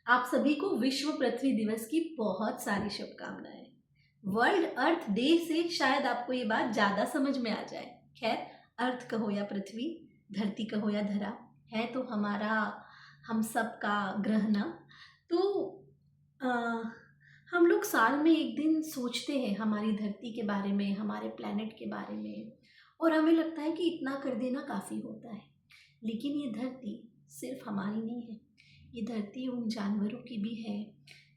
आप सभी को विश्व पृथ्वी दिवस की बहुत सारी शुभकामनाएं। वर्ल्ड अर्थ डे से शायद आपको ये बात ज़्यादा समझ में आ जाए। खैर, अर्थ कहो या पृथ्वी, धरती कहो या धरा, है तो हमारा हम सब का ग्रह ना। तो आ, हम लोग साल में एक दिन सोचते हैं हमारी धरती के बारे में, हमारे प्लैनेट के बारे में, और हमें लगता है कि इतना कर देना काफ़ी होता है। लेकिन ये धरती सिर्फ हमारी नहीं है। ये धरती उन जानवरों की भी है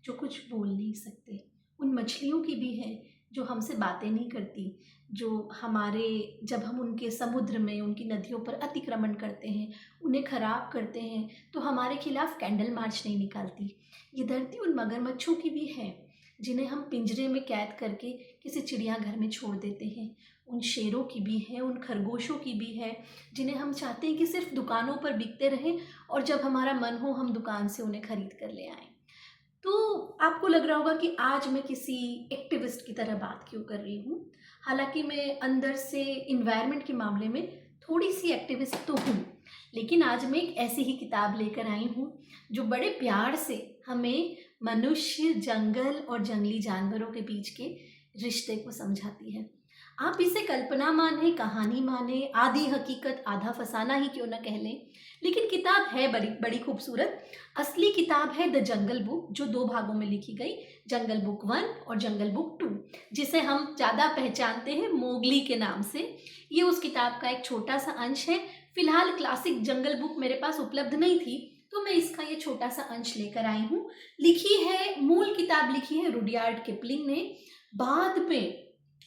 जो कुछ बोल नहीं सकते, उन मछलियों की भी है जो हमसे बातें नहीं करती, जो हमारे जब हम उनके समुद्र में, उनकी नदियों पर अतिक्रमण करते हैं, उन्हें ख़राब करते हैं, तो हमारे खिलाफ कैंडल मार्च नहीं निकालती। ये धरती उन मगरमच्छों की भी है जिन्हें हम पिंजरे में कैद करके किसी चिड़ियाघर में छोड़ देते हैं। उन शेरों की भी है, उन खरगोशों की भी है जिन्हें हम चाहते हैं कि सिर्फ दुकानों पर बिकते रहें और जब हमारा मन हो हम दुकान से उन्हें खरीद कर ले आएं। तो आपको लग रहा होगा कि आज मैं किसी एक्टिविस्ट की तरह बात क्यों कर रही हूँ। हालांकि मैं अंदर से इन्वायरमेंट के मामले में थोड़ी सी एक्टिविस्ट तो हूँ, लेकिन आज मैं एक ऐसी ही किताब लेकर आई हूँ जो बड़े प्यार से हमें मनुष्य, जंगल और जंगली जानवरों के बीच के रिश्ते को समझाती है। आप इसे कल्पना माने, कहानी माने, आधी हकीकत आधा फसाना ही क्यों न कह लें, लेकिन किताब है बड़ी बड़ी खूबसूरत। असली किताब है द जंगल बुक, जो 2 भागों में लिखी गई, जंगल बुक 1 और जंगल बुक 2, जिसे हम ज़्यादा पहचानते हैं मोगली के नाम से। ये उस किताब का एक छोटा सा अंश है। फिलहाल क्लासिक जंगल बुक मेरे पास उपलब्ध नहीं थी, तो मैं इसका ये छोटा सा अंश लेकर आई हूँ। मूल किताब लिखी है रुडयार्ड किपलिंग ने। बाद में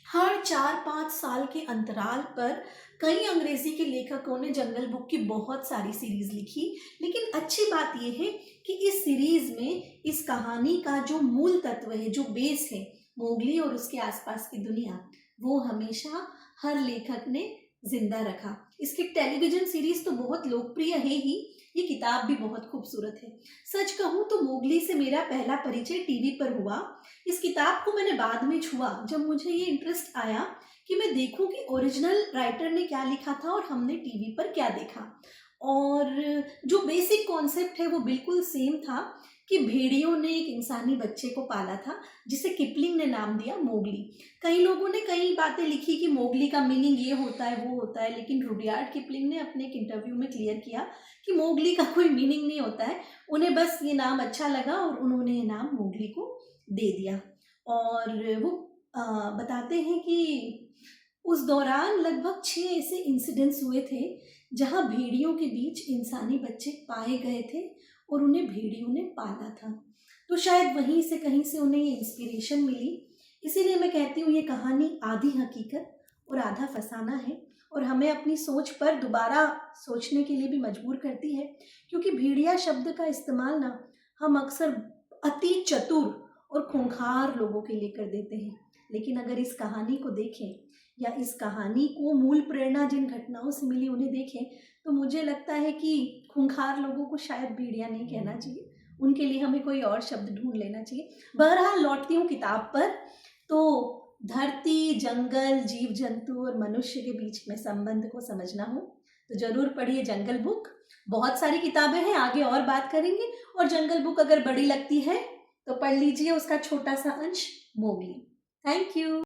हर 4-5 साल के अंतराल पर कई अंग्रेजी के लेखकों ने जंगल बुक की बहुत सारी सीरीज लिखी। लेकिन अच्छी बात यह है कि इस सीरीज में इस कहानी का जो मूल तत्व है, जो बेस है, मोगली और उसके आसपास की दुनिया, वो हमेशा हर लेखक ने जिंदा रखा। इसकी टेलीविजन सीरीज तो बहुत लोकप्रिय है ही, ये किताब भी बहुत खूबसूरत है। सच कहूँ तो मोगली से मेरा पहला परिचय टीवी पर हुआ। इस किताब को मैंने बाद में छुआ जब मुझे ये इंटरेस्ट आया कि मैं देखूं कि ओरिजिनल राइटर ने क्या लिखा था और हमने टीवी पर क्या देखा। और जो बेसिक कॉन्सेप्ट है वो बिल्कुल सेम था कि भेड़ियों ने एक इंसानी बच्चे को पाला था जिसे किपलिंग ने नाम दिया मोगली। कई लोगों ने कई बातें लिखी कि मोगली का मीनिंग ये होता है, वो होता है, लेकिन रुडयार्ड किपलिंग ने अपने एक इंटरव्यू में क्लियर किया कि मोगली का कोई मीनिंग नहीं होता है। उन्हें बस ये नाम अच्छा लगा और उन्होंने ये नाम मोगली को दे दिया। और वो बताते हैं कि उस दौरान लगभग 6 ऐसे इंसिडेंट्स हुए थे जहां भेड़ियों के बीच इंसानी बच्चे पाए गए थे और उन्हें भेड़ियों ने पाला था। तो शायद वहीं से कहीं से उन्हें ये इंस्पिरेशन मिली। इसीलिए मैं कहती हूँ ये कहानी आधी हकीकत और आधा फसाना है, और हमें अपनी सोच पर दोबारा सोचने के लिए भी मजबूर करती है। क्योंकि भेड़िया शब्द का इस्तेमाल ना हम अक्सर अति चतुर और खूंखार लोगों के लिए कर देते हैं। लेकिन अगर इस कहानी को देखें या इस कहानी को मूल प्रेरणा जिन घटनाओं से मिली उन्हें देखें, तो मुझे लगता है कि खूंखार लोगों को शायद भेड़िया नहीं कहना चाहिए, उनके लिए हमें कोई और शब्द ढूंढ लेना चाहिए। बहरहाल लौटती हूँ किताब पर। तो धरती, जंगल, जीव जंतु और मनुष्य के बीच में संबंध को समझना हो तो जरूर पढ़िए जंगल बुक। बहुत सारी किताबें हैं, आगे और बात करेंगे। और जंगल बुक अगर बड़ी लगती है तो पढ़ लीजिए उसका छोटा सा अंश मोगली। Thank you.